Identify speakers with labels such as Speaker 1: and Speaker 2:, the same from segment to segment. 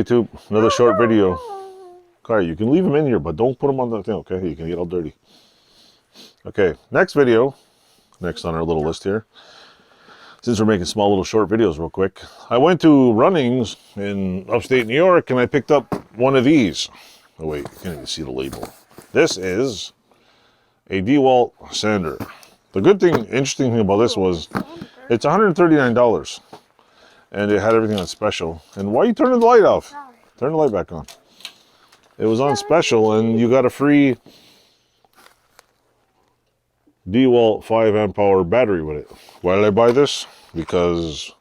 Speaker 1: YouTube, another short video. Alright, you can leave them in here, but don't put them on the thing, okay? You can get all dirty. Okay, next video, next on our little list here. Since we're making small little short videos real quick, I went to Runnings in upstate New York and I picked up one of these. Oh wait, you can't even see the label. This is a Dewalt sander. The good thing, interesting thing about this was it's $139 and it had everything on special. And why are you turning the light off? Turn the light back on. It was on special and you got a free Dewalt 5 amp hour battery with it. Why did I buy this? Because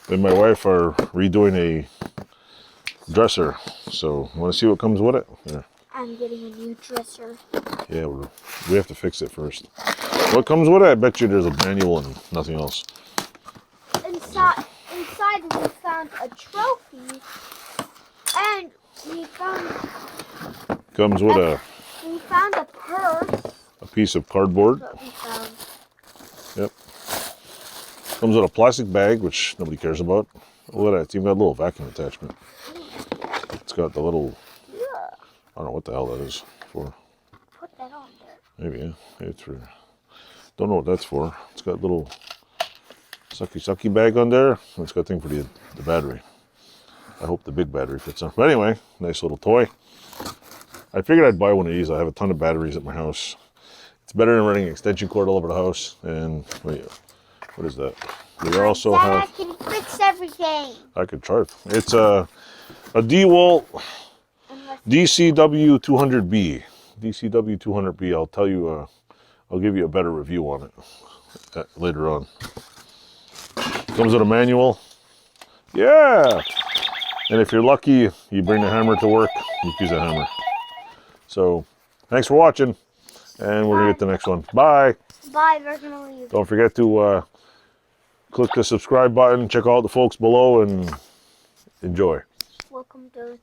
Speaker 1: me and my wife are redoing a dresser. So, want to see what comes with it? Yeah.
Speaker 2: I'm getting a new dresser.
Speaker 1: Yeah, we have to fix it first. What comes with it? I bet you there's a manual and nothing else.
Speaker 2: Inside we found a trophy, and we found a purse.
Speaker 1: A piece of cardboard.
Speaker 2: That's what we found.
Speaker 1: Yep. Comes with a plastic bag, which nobody cares about. Look at that. It's even got a little vacuum attachment. It's got the little... I don't know what the hell that is for.
Speaker 2: Put that on there.
Speaker 1: Maybe, yeah. Maybe it's for... Don't know what that's for. It's got a little sucky bag on there. It's got a thing for the battery. I hope the big battery fits on. But anyway, nice little toy. I figured I'd buy one of these. I have a ton of batteries at my house. It's better than running an extension cord all over the house. And wait, what is that? We also have...
Speaker 2: I can fix everything.
Speaker 1: I could try it. It's a Dewalt DCW200B. DCW200B. I'll tell you, I'll give you a better review on it later on. Comes with a manual. Yeah! And if you're lucky, you bring the hammer to work, you use a hammer. So, thanks for watching, and we're going to get the next one. Bye!
Speaker 2: Bye, we're going to leave.
Speaker 1: Don't forget to click the subscribe button, check out the folks below, and enjoy.
Speaker 2: Welcome to